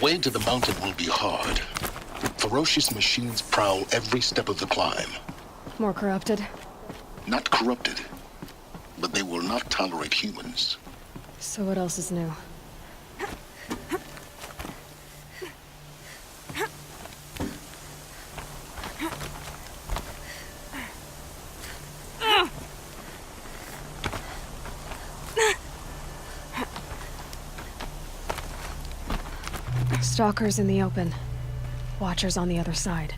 way to the mountain will be hard. Ferocious machines prowl every step of the climb. More corrupted? Not corrupted, but they will not tolerate humans. So what else is new? Stalkers in the open. Watchers on the other side.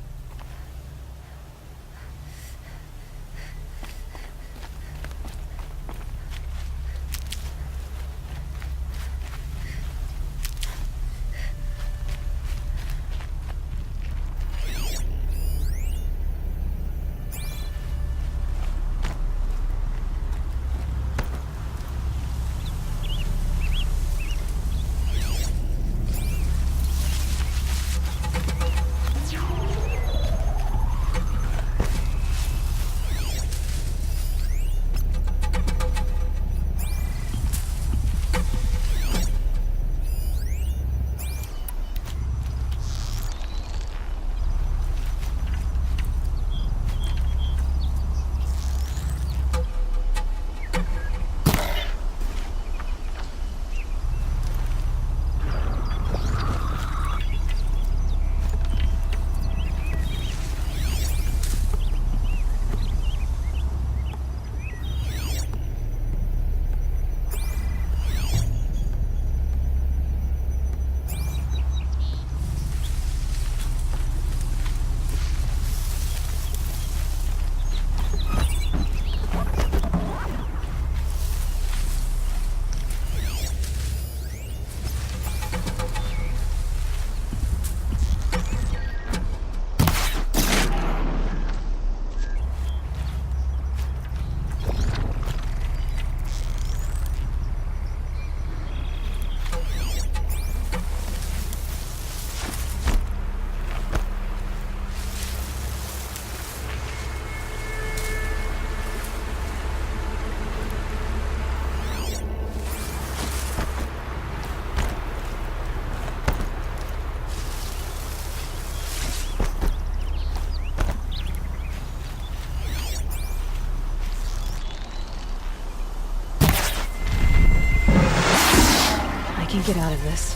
Get out of this.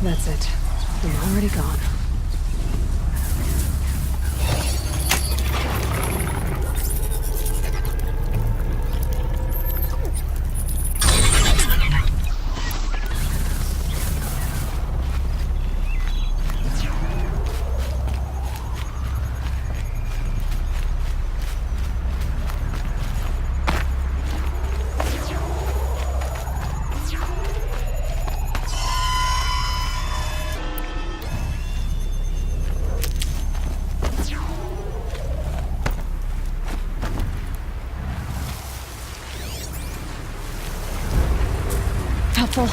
That's it. I'm already gone. Helpful.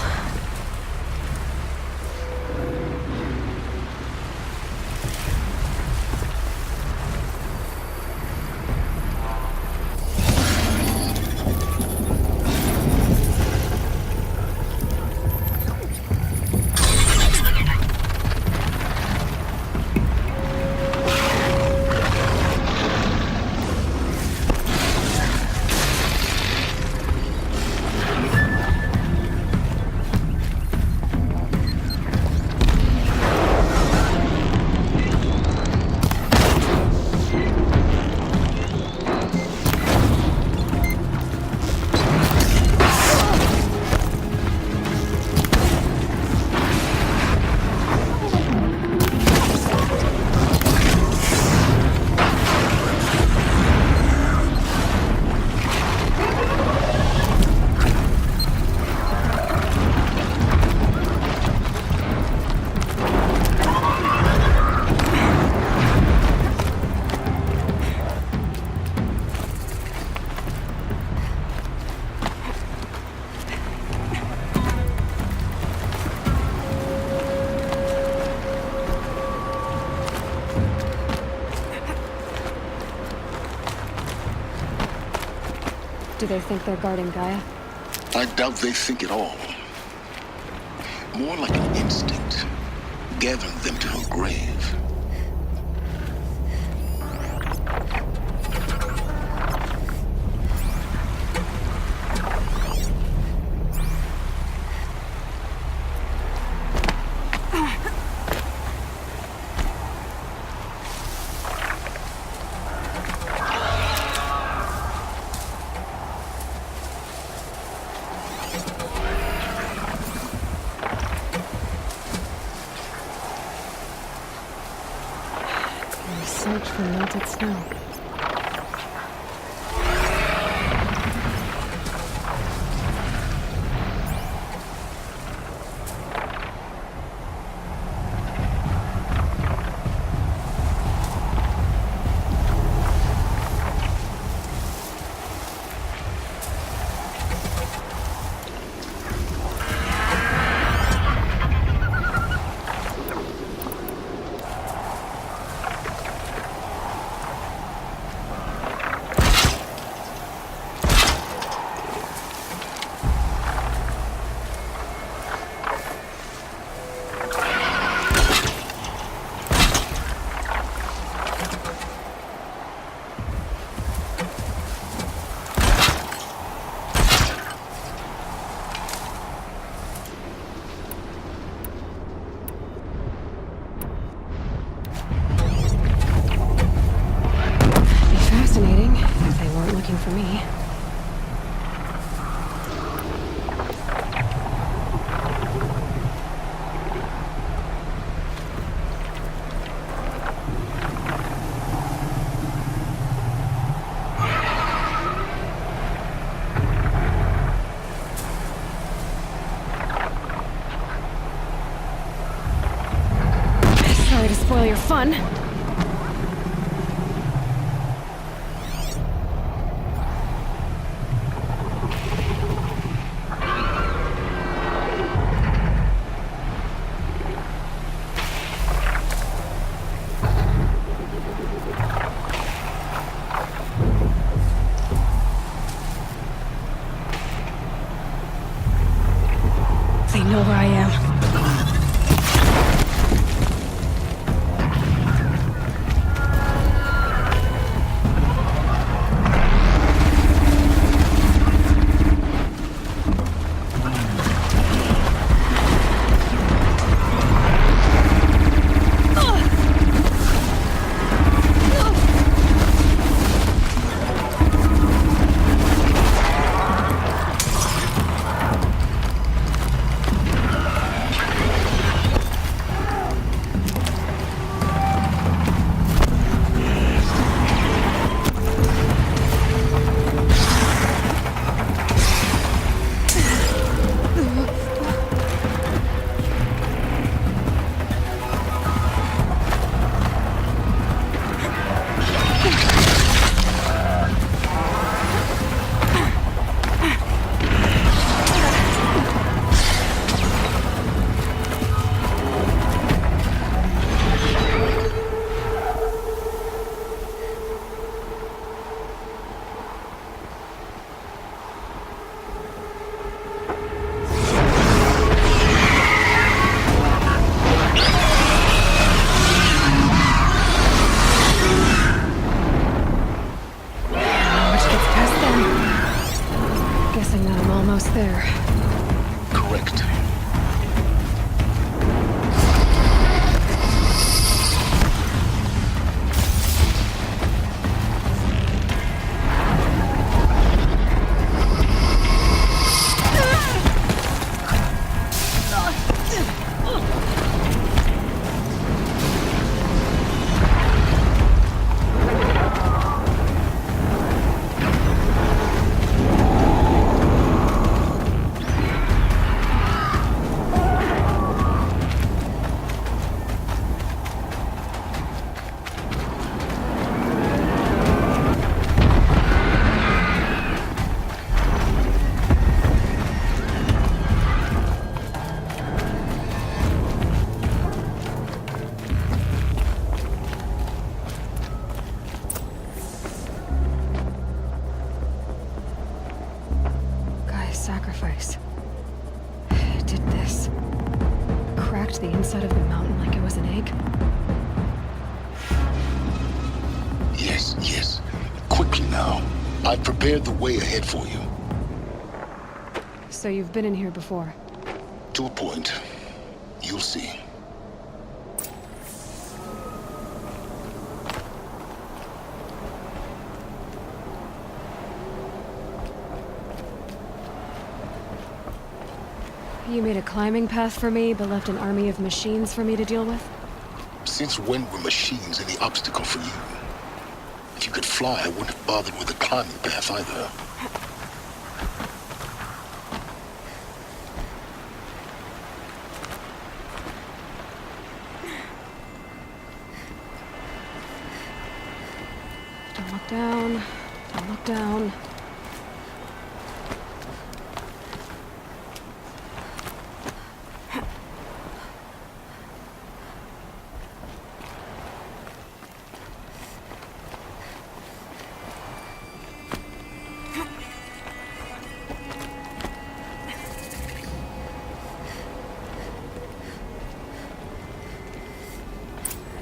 Do they think they're guarding Gaia? I doubt they think at all. More like an instinct, gathering them to her grave. Search for melted snow. Fascinating, if they weren't looking for me. Sorry to spoil your fun. They know where I am. Almost there. Correct. I've prepared the way ahead for you. So you've been in here before? To a point. You'll see. You made a climbing path for me, but left an army of machines for me to deal with? Since when were machines any obstacle for you? If you could fly, I wouldn't have bothered with a climbing path either. Don't look down. Don't look down.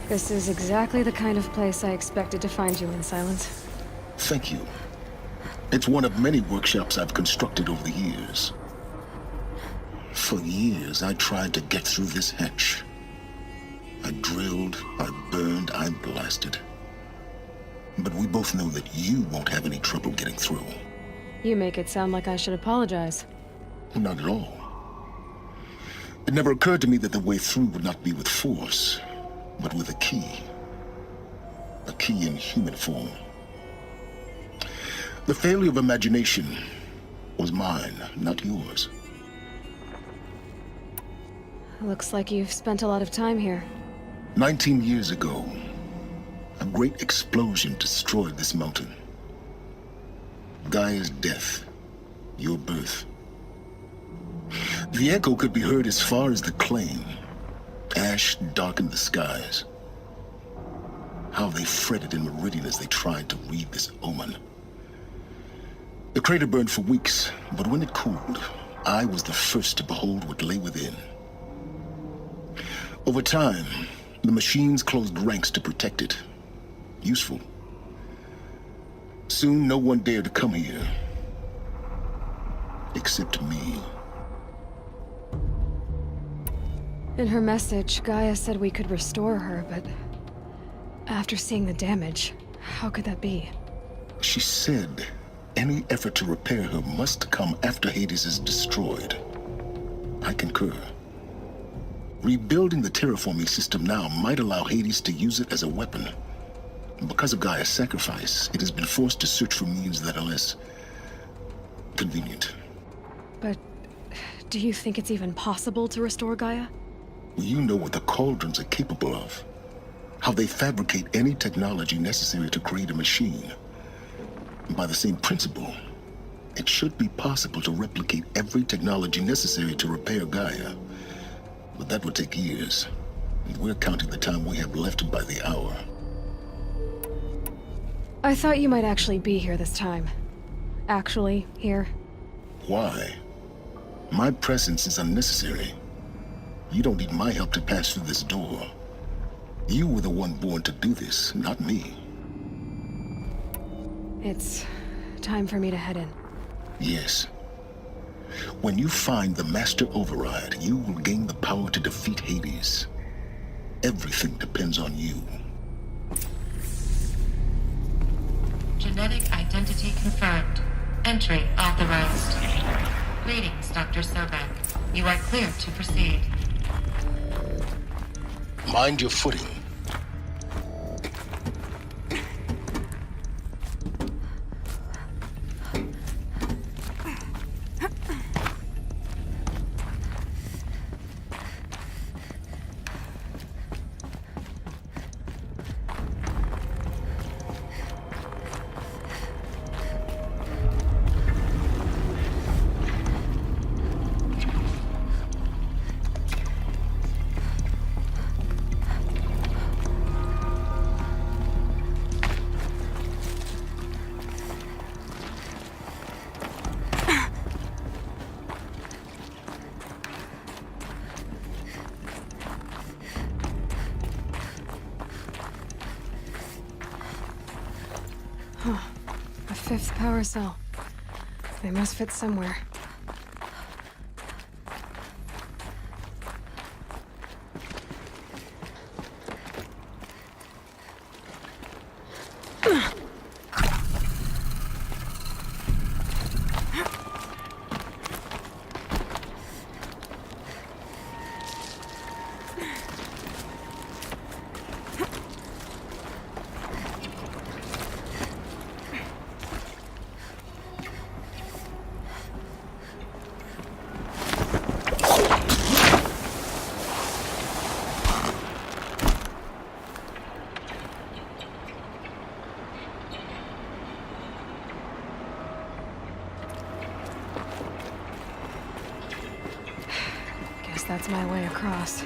This is exactly the kind of place I expected to find you in, Silence. Thank you. It's one of many workshops I've constructed over the years. For years, I tried to get through this hatch. I drilled, I burned, I blasted. But we both know that you won't have any trouble getting through. You make it sound like I should apologize. Not at all. It never occurred to me that the way through would not be with force, but with a key. A key in human form. The failure of imagination was mine, not yours. Looks like you've spent a lot of time here. 19 years ago, a great explosion destroyed this mountain. Gaia's death, your birth. The echo could be heard as far as the claim. Ash darkened the skies. How they fretted in Meridian as they tried to read this omen. The crater burned for weeks, but when it cooled, I was the first to behold what lay within. Over time, the machines closed ranks to protect it. Useful. Soon, no one dared to come here. Except me. In her message, Gaia said we could restore her, but after seeing the damage, how could that be? She said any effort to repair her must come after Hades is destroyed. I concur. Rebuilding the terraforming system now might allow Hades to use it as a weapon. Because of Gaia's sacrifice, it has been forced to search for means that are less convenient. But do you think it's even possible to restore Gaia? You know what the Cauldrons are capable of. How they fabricate any technology necessary to create a machine. By the same principle, it should be possible to replicate every technology necessary to repair Gaia. But that would take years, and we're counting the time we have left by the hour. I thought you might actually be here this time. Actually, here. Why? My presence is unnecessary. You don't need my help to pass through this door. You were the one born to do this, not me. It's time for me to head in. Yes. When you find the Master Override, you will gain the power to defeat Hades. Everything depends on you. Genetic identity confirmed. Entry authorized. Greetings, Dr. Sobek. You are cleared to proceed. Mind your footing. fifth power cell. They must fit somewhere. That's my way across.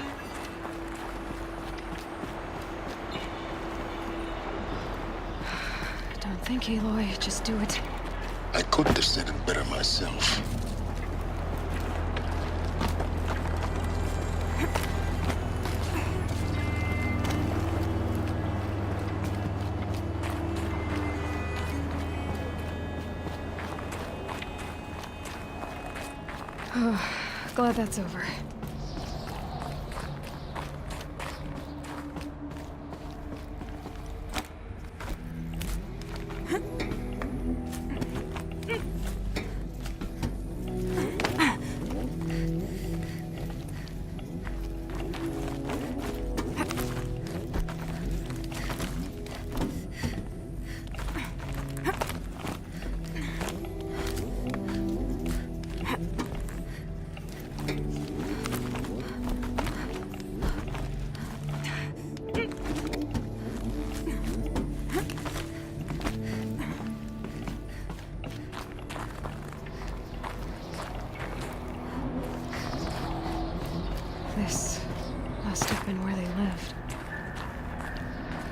Don't think, Aloy. Just do it. I couldn't have said it better myself. Oh, glad that's over. This must have been where they lived.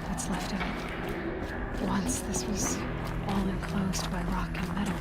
What's left of it. Once this was all enclosed by rock and metal.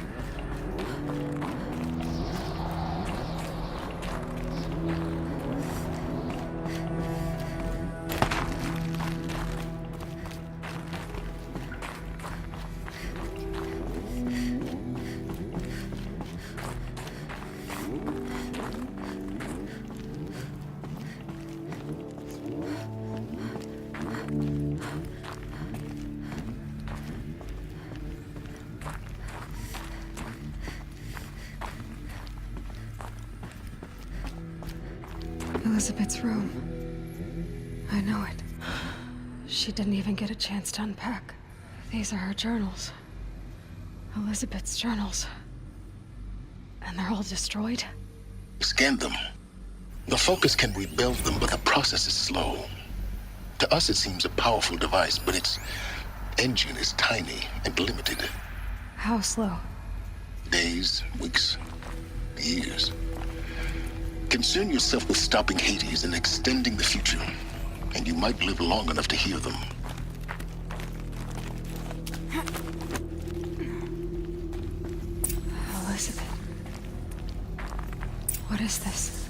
Elizabeth's room. I know it. She didn't even get a chance to unpack. These are her journals. Elizabeth's journals. And they're all destroyed? Scan them. The Focus can rebuild them, but the process is slow. To us, it seems a powerful device, but its engine is tiny and limited. How slow? Days, weeks, years. Concern yourself with stopping Hades and extending the future, and you might live long enough to hear them. Elizabeth. What is this?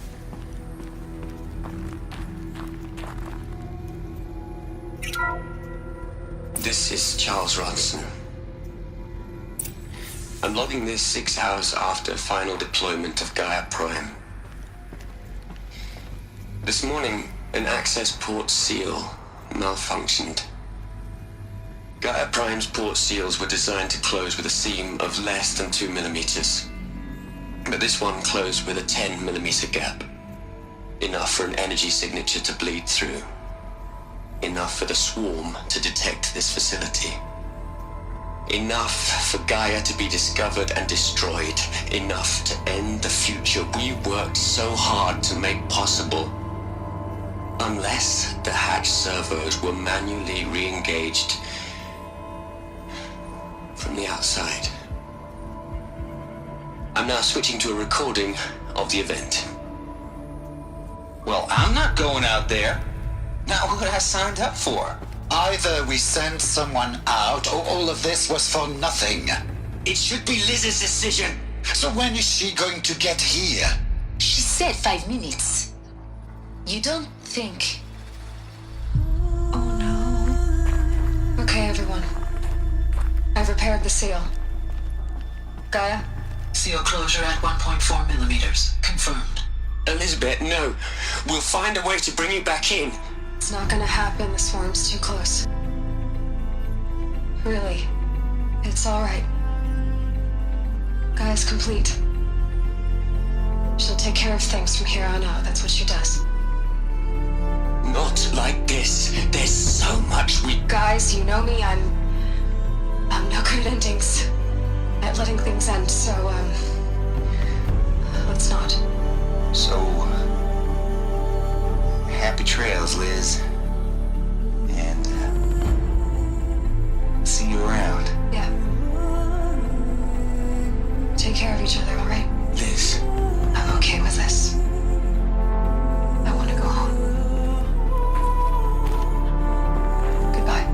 This is Charles Ronson. I'm logging this 6 hours after final deployment of Gaia Prime. This morning, an access port seal malfunctioned. Gaia Prime's port seals were designed to close with a seam of less than 2 millimeters. But this one closed with a 10 millimeter gap. Enough for an energy signature to bleed through. Enough for the swarm to detect this facility. Enough for Gaia to be discovered and destroyed. Enough to end the future we worked so hard to make possible. Unless the hatch servos were manually re-engaged from the outside. I'm now switching to a recording of the event. Well, I'm not going out there. Not what I signed up for. Either we send someone out, or all of this was for nothing. It should be Liz's decision. So when is she going to get here? She said 5 minutes. You don't think... Oh no. Okay, everyone. I've repaired the seal. Gaia? Seal closure at 1.4 millimeters. Confirmed. Elizabeth, no. We'll find a way to bring you back in. It's not gonna happen. The swarm's too close. Really. It's alright. Gaia's complete. She'll take care of things from here on out. That's what she does. Not like this. There's so much we... Guys, you know me. I'm no good at endings. At letting things end, so, let's not. So, happy trails, Liz. And, see you around. Yeah. Take care of each other, alright? Liz. I'm okay with this. I want to go home. Goodbye.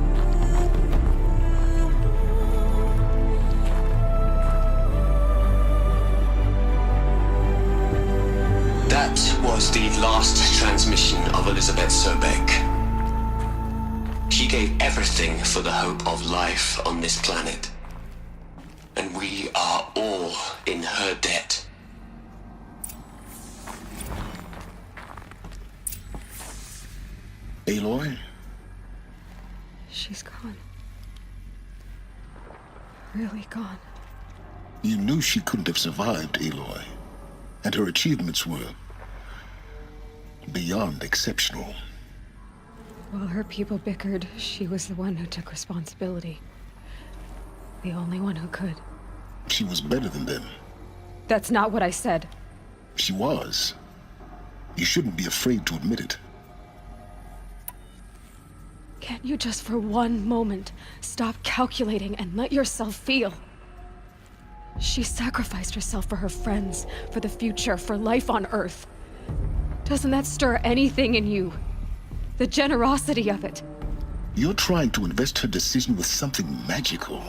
That was the last transmission of Elizabeth Sobek. She gave everything for the hope of life on this planet. And we are all in her debt. Aloy? She's gone. Really gone. You knew she couldn't have survived, Aloy. And her achievements were beyond exceptional. While her people bickered, she was the one who took responsibility. The only one who could. She was better than them. That's not what I said. She was. You shouldn't be afraid to admit it. Can't you just for one moment stop calculating and let yourself feel? She sacrificed herself for her friends, for the future, for life on Earth. Doesn't that stir anything in you? The generosity of it. You're trying to invest her decision with something magical.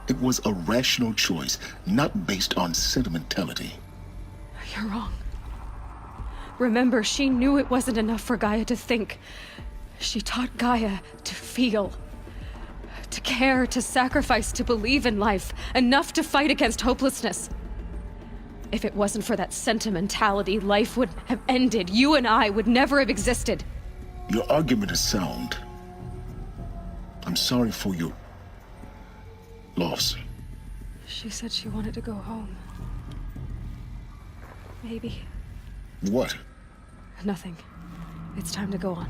It was a rational choice, not based on sentimentality. You're wrong. Remember, she knew it wasn't enough for Gaia to think. She taught Gaia to feel. To care, to sacrifice, to believe in life. Enough to fight against hopelessness. If it wasn't for that sentimentality, life would have ended. You and I would never have existed. Your argument is sound. I'm sorry for your loss. She said she wanted to go home. Maybe. What? Nothing. It's time to go on.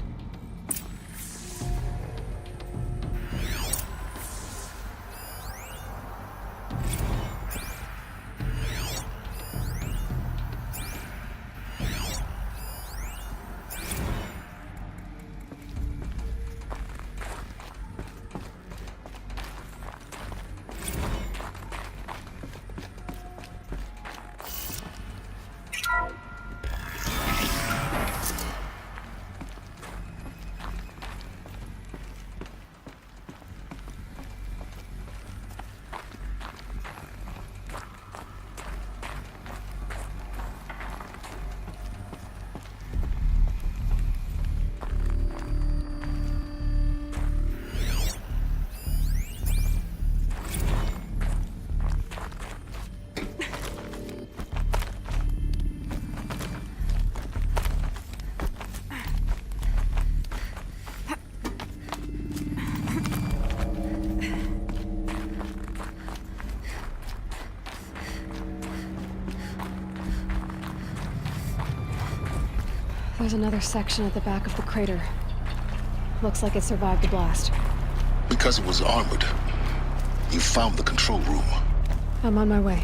There's another section at the back of the crater. Looks like it survived the blast. Because it was armored. You found the control room. I'm on my way.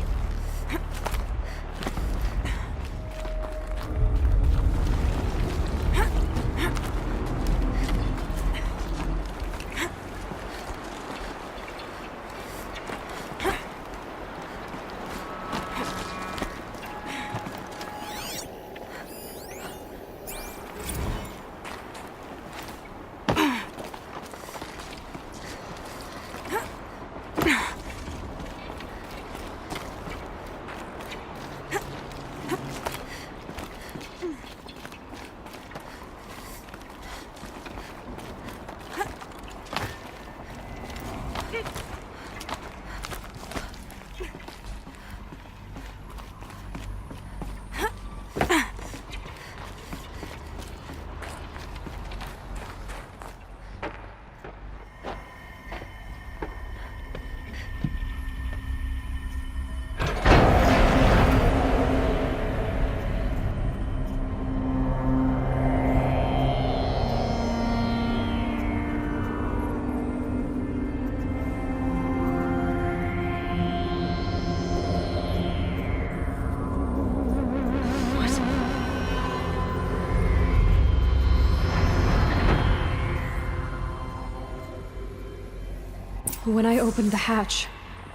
When I opened the hatch,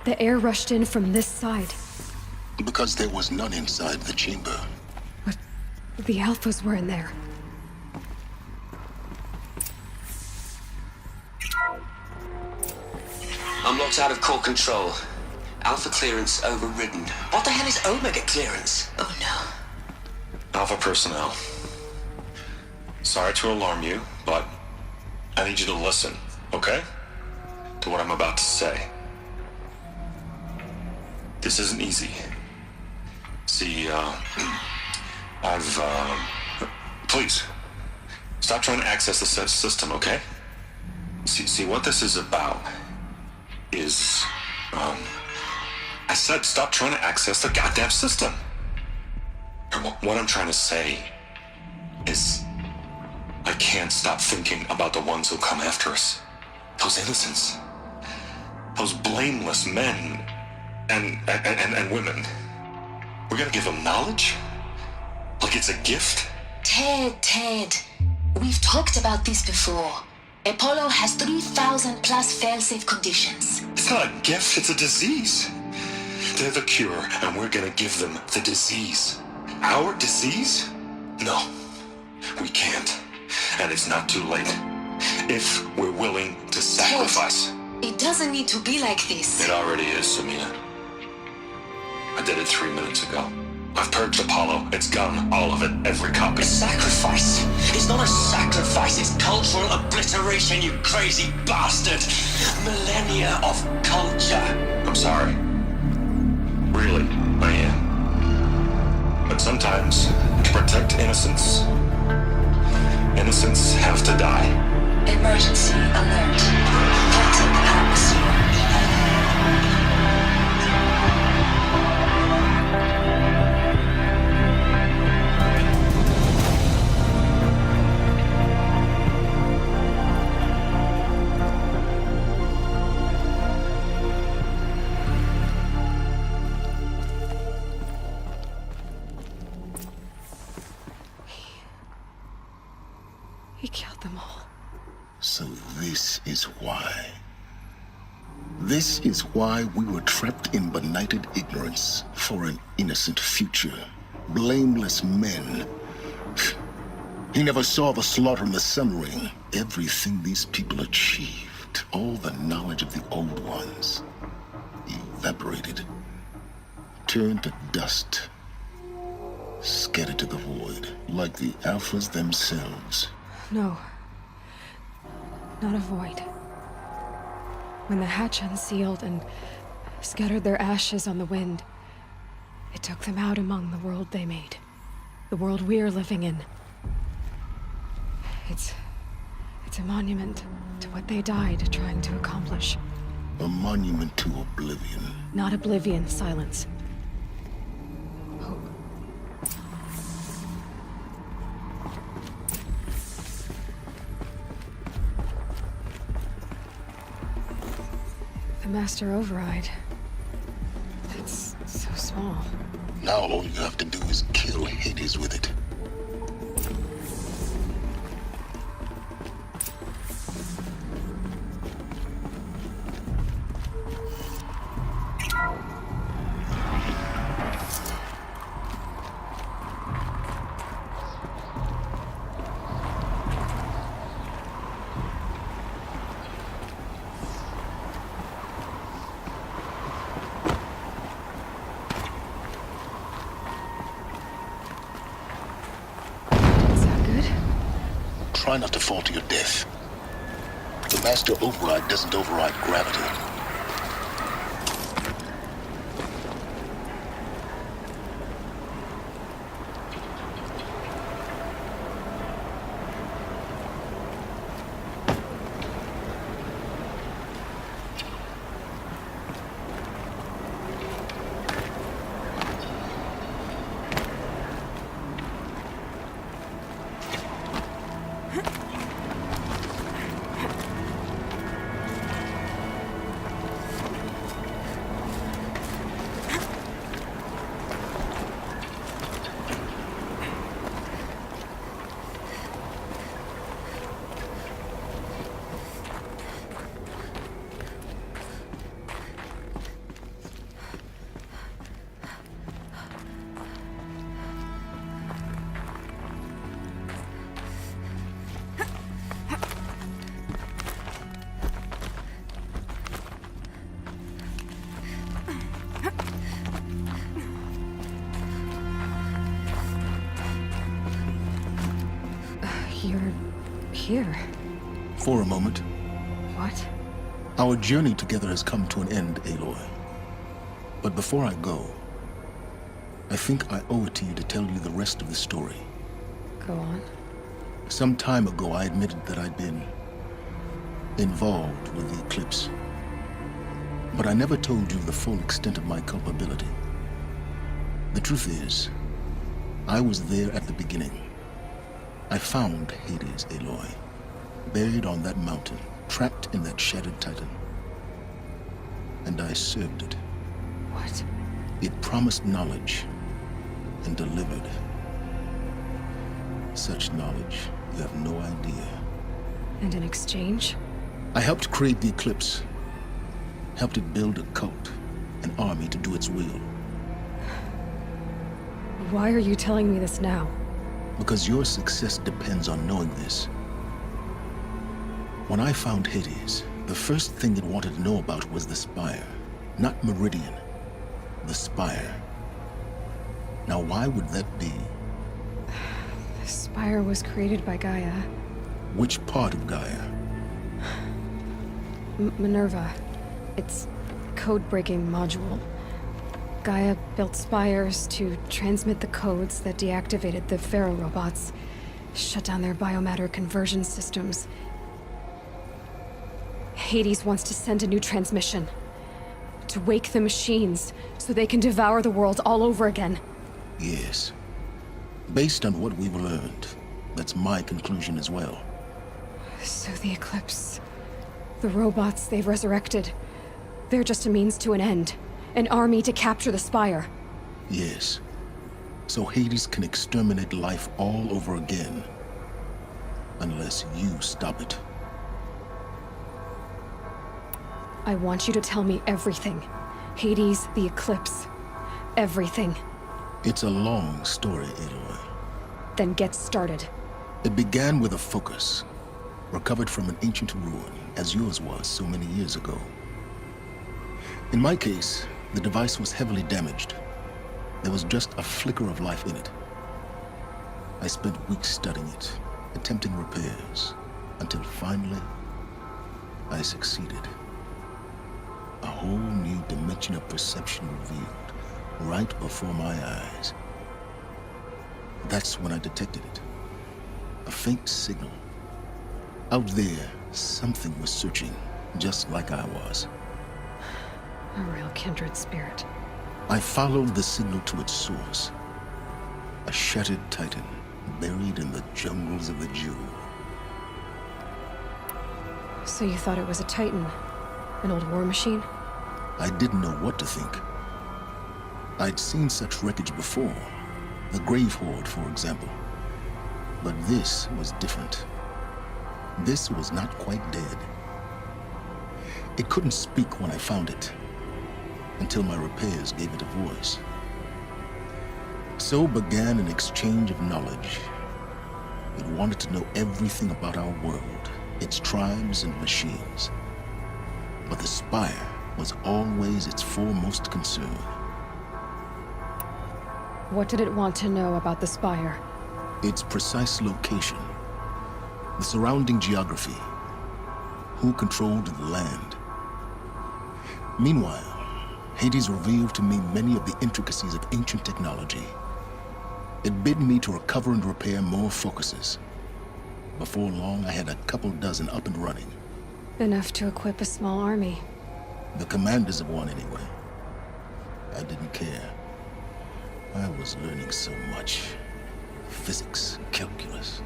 the air rushed in from this side. Because there was none inside the chamber. But the Alphas were in there. Unlocked out of core control. Alpha clearance overridden. What the hell is Omega clearance? Oh no. Alpha personnel. Sorry to alarm you, but I need you to listen, okay? To what I'm about to say. This isn't easy. See, please, stop trying to access the system, okay? See, what this is about is, I said stop trying to access the goddamn system. What I'm trying to say is, I can't stop thinking about the ones who come after us. Those innocents. Those blameless men and women. We're gonna give them knowledge? Like it's a gift? Ted. We've talked about this before. Apollo has 3,000 plus fail-safe conditions. It's not a gift, it's a disease. They're the cure, and we're gonna give them the disease. Our disease? No, we can't. And it's not too late. If we're willing to sacrifice. It doesn't need to be like this. It already is, Samina. I did it 3 minutes ago. I've purged Apollo. It's gone. All of it. Every copy. A sacrifice? It's not a sacrifice, it's cultural obliteration, you crazy bastard! Millennia of culture! I'm sorry. Really, I am. But sometimes, to protect innocence, innocents have to die. Emergency alert. Toxic atmosphere. He killed them all. So this is why. This is why we were trapped in benighted ignorance for an innocent future. Blameless men. He never saw the slaughter in the Sun Ring. Everything these people achieved, all the knowledge of the old ones, evaporated, turned to dust, scattered to the void, like the Alphas themselves. No. Not a void. When the hatch unsealed and scattered their ashes on the wind, it took them out among the world they made. The world we're living in. It's a monument to what they died trying to accomplish. A monument to oblivion. Not oblivion, silence. Hope. The Master Override. That's so small. Now all you have to do is kill Hades with it. Try not to fall to your death. The Master Override doesn't override gravity. here? For a moment. What? Our journey together has come to an end, Aloy. But before I go, I think I owe it to you to tell you the rest of the story. Go on. Some time ago, I admitted that I'd been involved with the eclipse. But I never told you the full extent of my culpability. The truth is, I was there at the beginning. I found Hades, Aloy, buried on that mountain, trapped in that shattered titan. And I served it. What? It promised knowledge and delivered. Such knowledge, you have no idea. And in exchange? I helped create the eclipse. Helped it build a cult, an army to do its will. Why are you telling me this now? Because your success depends on knowing this. When I found Hades, the first thing it wanted to know about was the Spire. Not Meridian. The Spire. Now why would that be? The Spire was created by Gaia. Which part of Gaia? Minerva. It's a code-breaking module. Gaia built spires to transmit the codes that deactivated the Pharaoh robots, shut down their biomatter conversion systems. Hades wants to send a new transmission. To wake the machines, so they can devour the world all over again. Yes. Based on what we've learned, that's my conclusion as well. So the Eclipse... the robots they've resurrected... they're just a means to an end. An army to capture the Spire. Yes. So Hades can exterminate life all over again. Unless you stop it. I want you to tell me everything. Hades, the Eclipse. Everything. It's a long story, Aloy. Then get started. It began with a focus, recovered from an ancient ruin, as yours was so many years ago. In my case, the device was heavily damaged. There was just a flicker of life in it. I spent weeks studying it, attempting repairs, until finally, I succeeded. A whole new dimension of perception revealed, right before my eyes. That's when I detected it. A faint signal. Out there, something was searching, just like I was. A real kindred spirit. I followed the signal to its source. A shattered titan, buried in the jungles of the Jewel. So you thought it was a Titan? An old war machine? I didn't know what to think. I'd seen such wreckage before. The Grave Horde, for example. But this was different. This was not quite dead. It couldn't speak when I found it, until my repairs gave it a voice. So began an exchange of knowledge. It wanted to know everything about our world, its tribes and machines. But the Spire was always its foremost concern. What did it want to know about the Spire? Its precise location, the surrounding geography, who controlled the land. Meanwhile, Hades revealed to me many of the intricacies of ancient technology. It bid me to recover and repair more focuses. Before long, I had a couple dozen up and running. Enough to equip a small army. The commanders of one, anyway. I didn't care. I was learning so much. Physics, calculus.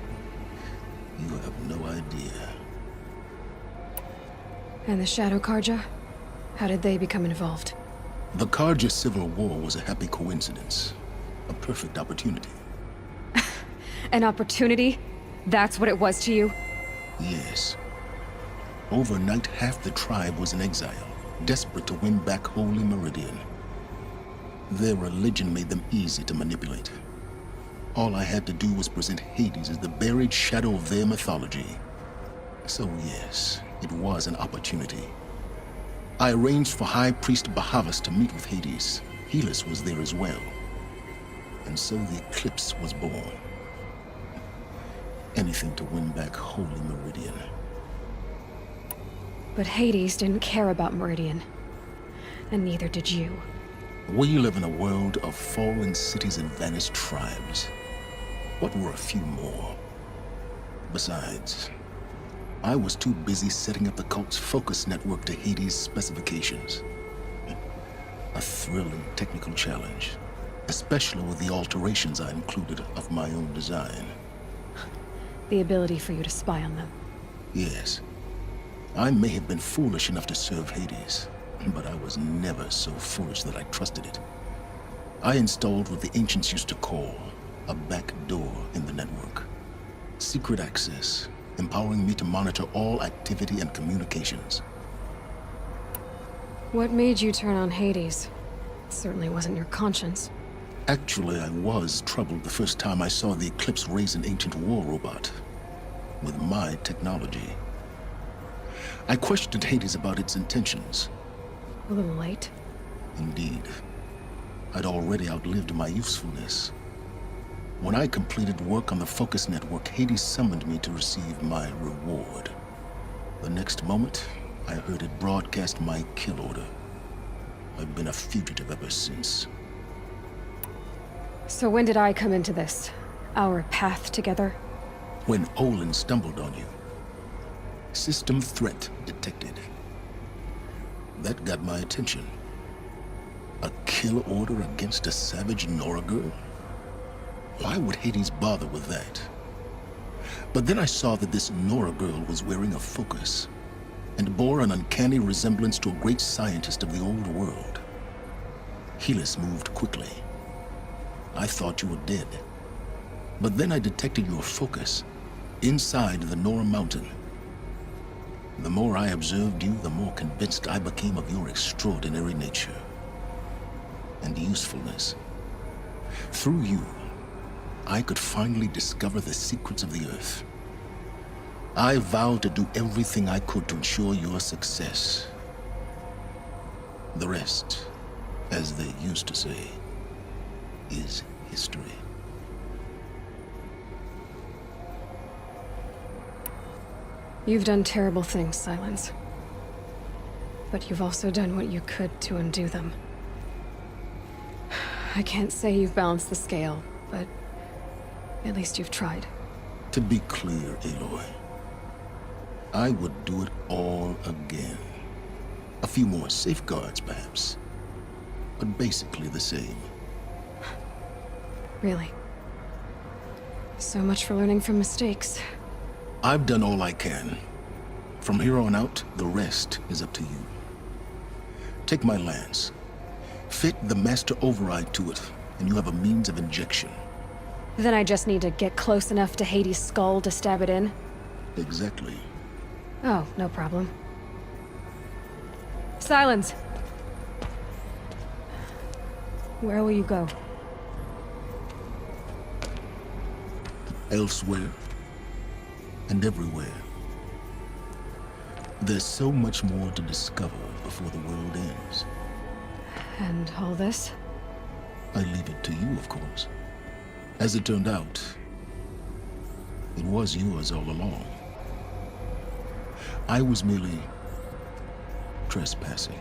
You have no idea. And the Shadow Karja? How did they become involved? The Karja Civil War was a happy coincidence. A perfect opportunity. An opportunity? That's what it was to you? Yes. Overnight, half the tribe was in exile, desperate to win back Holy Meridian. Their religion made them easy to manipulate. All I had to do was present Hades as the buried shadow of their mythology. So yes, it was an opportunity. I arranged for High Priest Bahavas to meet with Hades. Helis was there as well. And so the Eclipse was born. Anything to win back Holy Meridian. But Hades didn't care about Meridian. And neither did you. We live in a world of fallen cities and vanished tribes. What were a few more? Besides, I was too busy setting up the cult's focus network to Hades' specifications. A thrilling technical challenge, especially with the alterations I included of my own design. The ability for you to spy on them. Yes. I may have been foolish enough to serve Hades, but I was never so foolish that I trusted it. I installed what the ancients used to call a back door in the network. Secret access, empowering me to monitor all activity and communications. What made you turn on Hades? It certainly wasn't your conscience. Actually, I was troubled the first time I saw the Eclipse raise an ancient war robot with my technology. I questioned Hades about its intentions. A little late. Indeed. I'd already outlived my usefulness. When I completed work on the Focus Network, Hades summoned me to receive my reward. The next moment, I heard it broadcast my kill order. I've been a fugitive ever since. So when did I come into this? Our path together? When Olin stumbled on you. System threat detected. That got my attention. A kill order against a savage Nora girl? Why would Hades bother with that? But then I saw that this Nora girl was wearing a focus and bore an uncanny resemblance to a great scientist of the old world. Helis moved quickly. I thought you were dead. But then I detected your focus inside the Nora mountain. The more I observed you, the more convinced I became of your extraordinary nature and usefulness. Through you, I could finally discover the secrets of the Earth. I vowed to do everything I could to ensure your success. The rest, as they used to say, is history. You've done terrible things, Silence. But you've also done what you could to undo them. I can't say you've balanced the scale, but at least you've tried. To be clear, Aloy, I would do it all again. A few more safeguards, perhaps, but basically the same. Really? So much for learning from mistakes. I've done all I can. From here on out, the rest is up to you. Take my lance. Fit the master override to it, and you have a means of injection. Then I just need to get close enough to Hades' skull to stab it in? Exactly. Oh, no problem. Silence! Where will you go? Elsewhere. And everywhere. There's so much more to discover before the world ends. And all this? I leave it to you, of course. As it turned out, it was yours all along. I was merely trespassing.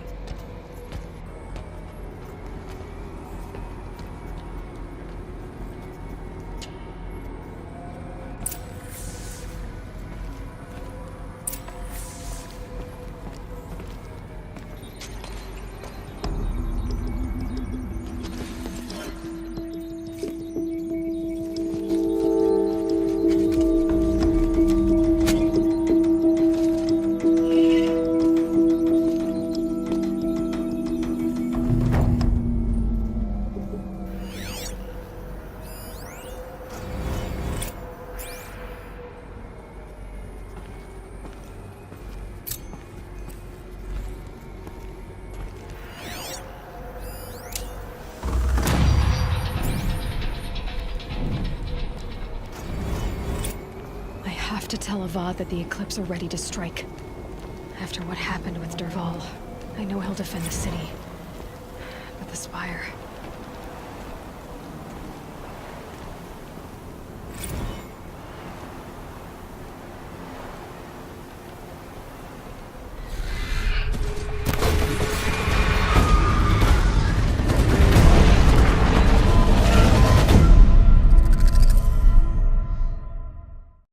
To tell Avad that the Eclipse are ready to strike. After what happened with Dervahl, I know he'll defend the city. But the Spire...